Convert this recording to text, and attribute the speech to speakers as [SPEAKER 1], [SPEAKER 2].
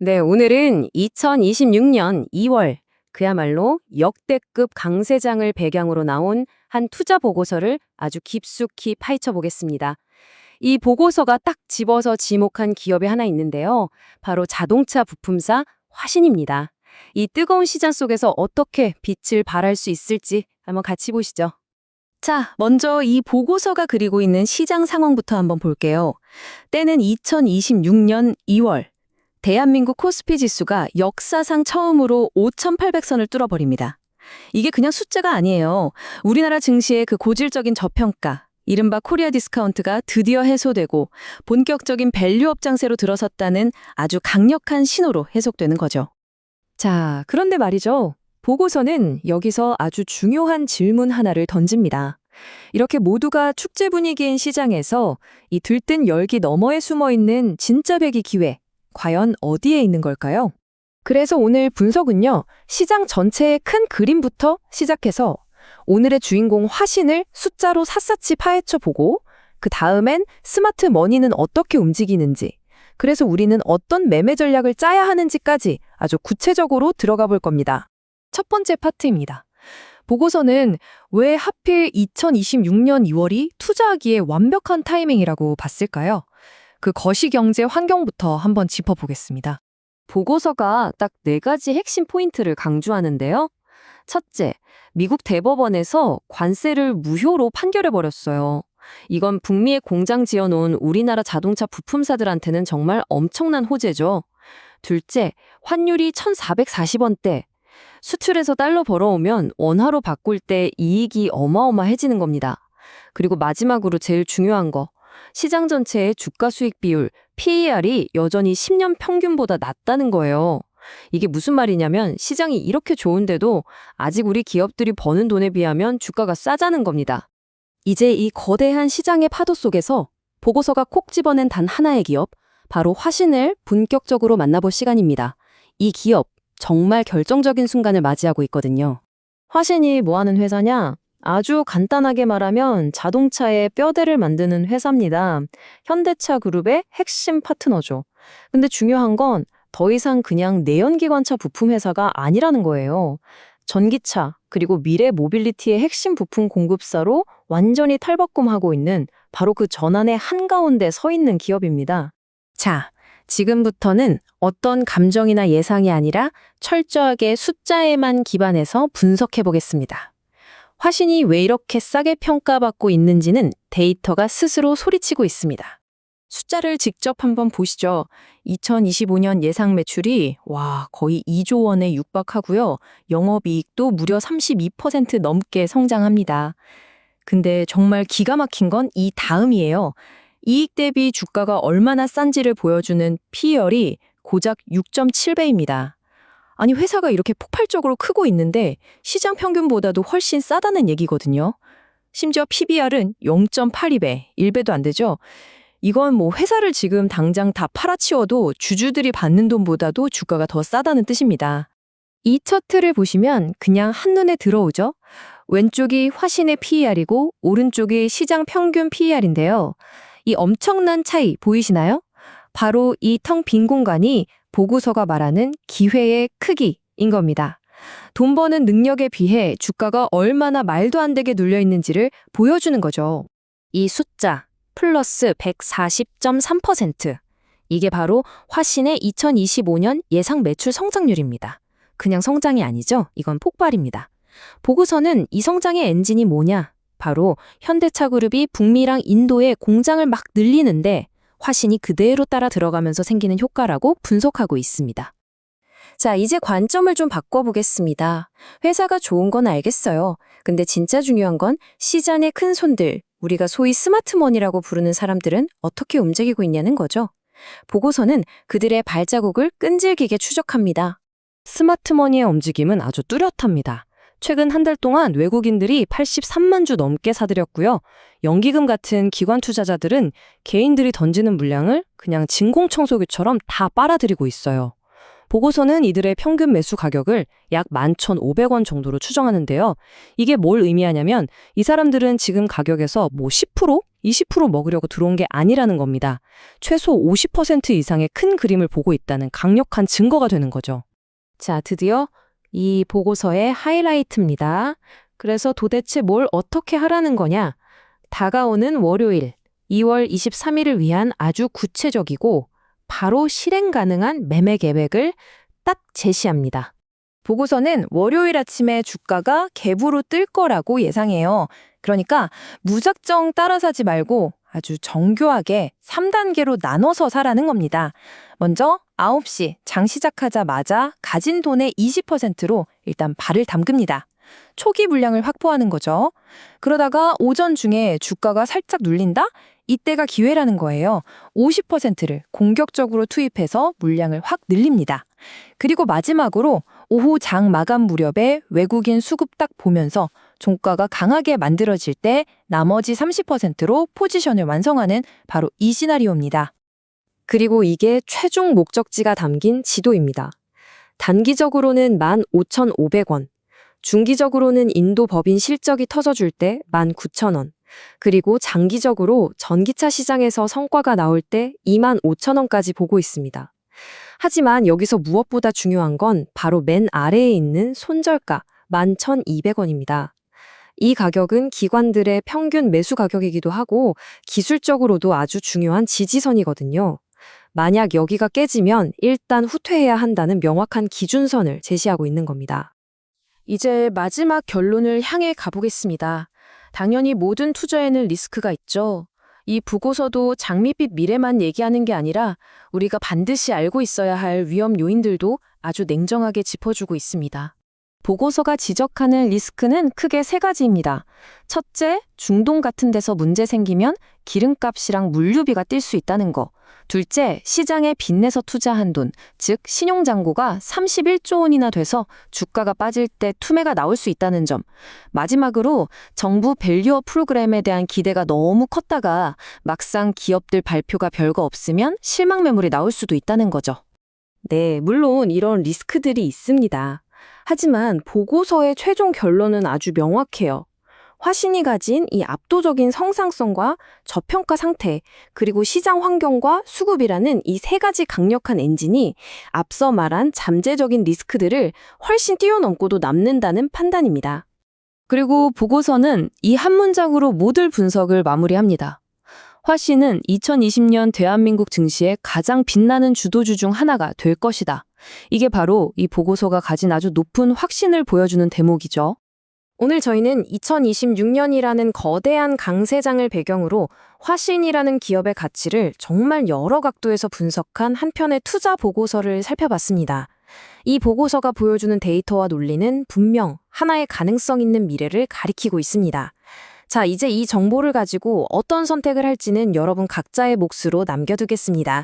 [SPEAKER 1] 네, 오늘은 2026년 2월 그야말로 역대급 강세장을 배경으로 나온 한 투자 보고서를 아주 깊숙이 파헤쳐 보겠습니다. 이 보고서가 딱 집어서 지목한 기업이 하나 있는데요. 바로 자동차 부품사 화신입니다. 이 뜨거운 시장 속에서 어떻게 빛을 발할 수 있을지 한번 같이 보시죠.
[SPEAKER 2] 자, 먼저 이 보고서가 그리고 있는 시장 상황부터 한번 볼게요. 때는 2026년 2월. 대한민국 코스피 지수가 역사상 처음으로 5,800선을 뚫어버립니다. 이게 그냥 숫자가 아니에요. 우리나라 증시의 그 고질적인 저평가, 이른바 코리아 디스카운트가 드디어 해소되고 본격적인 밸류업 장세로 들어섰다는 아주 강력한 신호로 해석되는 거죠.
[SPEAKER 1] 자, 그런데 말이죠. 보고서는 여기서 아주 중요한 질문 하나를 던집니다. 이렇게 모두가 축제 분위기인 시장에서 이 들뜬 열기 너머에 숨어 있는 진짜 배기 기회, 과연 어디에 있는 걸까요? 그래서 오늘 분석은요, 시장 전체의 큰 그림부터 시작해서 오늘의 주인공 화신을 숫자로 샅샅이 파헤쳐 보고, 그 다음엔 스마트 머니는 어떻게 움직이는지, 그래서 우리는 어떤 매매 전략을 짜야 하는지까지 아주 구체적으로 들어가 볼 겁니다. 첫 번째 파트입니다. 보고서는 왜 하필 2026년 2월이 투자하기에 완벽한 타이밍이라고 봤을까요? 그 거시경제 환경부터 한번 짚어보겠습니다. 보고서가 딱 4가지 핵심 포인트를 강조하는데요. 첫째, 미국 대법원에서 관세를 무효로 판결해버렸어요. 이건 북미에 공장 지어놓은 우리나라 자동차 부품사들한테는 정말 엄청난 호재죠. 둘째, 환율이 1,440원대. 수출해서 달러 벌어오면 원화로 바꿀 때 이익이 어마어마해지는 겁니다. 그리고 마지막으로 제일 중요한 거, 시장 전체의 주가 수익 비율, PER이 여전히 10년 평균보다 낮다는 거예요. 이게 무슨 말이냐면 시장이 이렇게 좋은데도 아직 우리 기업들이 버는 돈에 비하면 주가가 싸자는 겁니다. 이제 이 거대한 시장의 파도 속에서 보고서가 콕 집어낸 단 하나의 기업, 바로 화신을 본격적으로 만나볼 시간입니다. 이 기업, 정말 결정적인 순간을 맞이하고 있거든요. 화신이 뭐 하는 회사냐? 아주 간단하게 말하면 자동차의 뼈대를 만드는 회사입니다. 현대차 그룹의 핵심 파트너죠. 근데 중요한 건 더 이상 그냥 내연기관차 부품 회사가 아니라는 거예요. 전기차, 그리고 미래 모빌리티의 핵심 부품 공급사로 완전히 탈바꿈하고 있는 바로 그 전환의 한가운데 서 있는 기업입니다. 자, 지금부터는 어떤 감정이나 예상이 아니라 철저하게 숫자에만 기반해서 분석해 보겠습니다. 화신이 왜 이렇게 싸게 평가받고 있는지는 데이터가 스스로 소리치고 있습니다. 숫자를 직접 한번 보시죠. 2025년 예상 매출이 거의 2조 원에 육박하고요. 영업이익도 무려 32% 넘게 성장합니다. 근데 정말 기가 막힌 건 이 다음이에요. 이익 대비 주가가 얼마나 싼지를 보여주는 PER이 고작 6.7배입니다. 아니 회사가 이렇게 폭발적으로 크고 있는데 시장 평균보다도 훨씬 싸다는 얘기거든요. 심지어 PBR은 0.82배, 1배도 안 되죠. 이건 뭐 회사를 지금 당장 다 팔아치워도 주주들이 받는 돈보다도 주가가 더 싸다는 뜻입니다. 이 차트를 보시면 그냥 한눈에 들어오죠. 왼쪽이 화신의 PER이고 오른쪽이 시장 평균 PER인데요. 이 엄청난 차이 보이시나요? 바로 이 텅 빈 공간이 보고서가 말하는 기회의 크기인 겁니다. 돈 버는 능력에 비해 주가가 얼마나 말도 안 되게 눌려 있는지를 보여주는 거죠. 이 숫자 플러스 140.3%. 이게 바로 화신의 2025년 예상 매출 성장률입니다. 그냥 성장이 아니죠. 이건 폭발입니다. 보고서는 이 성장의 엔진이 뭐냐? 바로 현대차 그룹이 북미랑 인도에 공장을 막 늘리는데 화신이 그대로 따라 들어가면서 생기는 효과라고 분석하고 있습니다. 자, 이제 관점을 좀 바꿔보겠습니다. 회사가 좋은 건 알겠어요. 근데 진짜 중요한 건 시장의 큰 손들, 우리가 소위 스마트머니라고 부르는 사람들은 어떻게 움직이고 있냐는 거죠. 보고서는 그들의 발자국을 끈질기게 추적합니다. 스마트머니의 움직임은 아주 뚜렷합니다. 최근 한 달 동안 외국인들이 83만 주 넘게 사들였고요. 연기금 같은 기관 투자자들은 개인들이 던지는 물량을 그냥 진공청소기처럼 다 빨아들이고 있어요. 보고서는 이들의 평균 매수 가격을 약 11,500원 정도로 추정하는데요. 이게 뭘 의미하냐면 이 사람들은 지금 가격에서 10%? 20% 먹으려고 들어온 게 아니라는 겁니다. 최소 50% 이상의 큰 그림을 보고 있다는 강력한 증거가 되는 거죠.
[SPEAKER 2] 자, 드디어 이 보고서의 하이라이트입니다. 그래서 도대체 뭘 어떻게 하라는 거냐? 다가오는 월요일 2월 23일을 위한 아주 구체적이고 바로 실행 가능한 매매 계획을 딱 제시합니다. 보고서는 월요일 아침에 주가가 갭으로 뜰 거라고 예상해요. 그러니까 무작정 따라 사지 말고 아주 정교하게 3단계로 나눠서 사라는 겁니다. 먼저 9시 장 시작하자마자 가진 돈의 20%로 일단 발을 담급니다. 초기 물량을 확보하는 거죠. 그러다가 오전 중에 주가가 살짝 눌린다? 이때가 기회라는 거예요. 50%를 공격적으로 투입해서 물량을 확 늘립니다. 그리고 마지막으로 오후 장 마감 무렵에 외국인 수급 딱 보면서 종가가 강하게 만들어질 때 나머지 30%로 포지션을 완성하는 바로 이 시나리오입니다.
[SPEAKER 1] 그리고 이게 최종 목적지가 담긴 지도입니다. 단기적으로는 15,500원, 중기적으로는 인도 법인 실적이 터져줄 때 19,000원, 그리고 장기적으로 전기차 시장에서 성과가 나올 때 25,000원까지 보고 있습니다. 하지만 여기서 무엇보다 중요한 건 바로 맨 아래에 있는 손절가 11,200원입니다. 이 가격은 기관들의 평균 매수 가격이기도 하고 기술적으로도 아주 중요한 지지선이거든요. 만약 여기가 깨지면 일단 후퇴해야 한다는 명확한 기준선을 제시하고 있는 겁니다.
[SPEAKER 2] 이제 마지막 결론을 향해 가보겠습니다. 당연히 모든 투자에는 리스크가 있죠. 이 보고서도 장밋빛 미래만 얘기하는 게 아니라 우리가 반드시 알고 있어야 할 위험 요인들도 아주 냉정하게 짚어주고 있습니다. 보고서가 지적하는 리스크는 크게 세 가지입니다. 첫째, 중동 같은 데서 문제 생기면 기름값이랑 물류비가 뛸 수 있다는 거. 둘째, 시장에 빚내서 투자한 돈, 즉 신용잔고가 31조 원이나 돼서 주가가 빠질 때 투매가 나올 수 있다는 점. 마지막으로 정부 밸류업 프로그램에 대한 기대가 너무 컸다가 막상 기업들 발표가 별거 없으면 실망 매물이 나올 수도 있다는 거죠.
[SPEAKER 1] 네, 물론 이런 리스크들이 있습니다. 하지만 보고서의 최종 결론은 아주 명확해요. 화신이 가진 이 압도적인 성장성과 저평가 상태, 그리고 시장 환경과 수급이라는 이 세 가지 강력한 엔진이 앞서 말한 잠재적인 리스크들을 훨씬 뛰어넘고도 남는다는 판단입니다. 그리고 보고서는 이 한 문장으로 모든 분석을 마무리합니다. 화신은 2020년 대한민국 증시의 가장 빛나는 주도주 중 하나가 될 것이다. 이게 바로 이 보고서가 가진 아주 높은 확신을 보여주는 대목이죠. 오늘 저희는 2026년이라는 거대한 강세장을 배경으로 화신이라는 기업의 가치를 정말 여러 각도에서 분석한 한 편의 투자 보고서를 살펴봤습니다. 이 보고서가 보여주는 데이터와 논리는 분명 하나의 가능성 있는 미래를 가리키고 있습니다. 자, 이제 이 정보를 가지고 어떤 선택을 할지는 여러분 각자의 몫으로 남겨두겠습니다.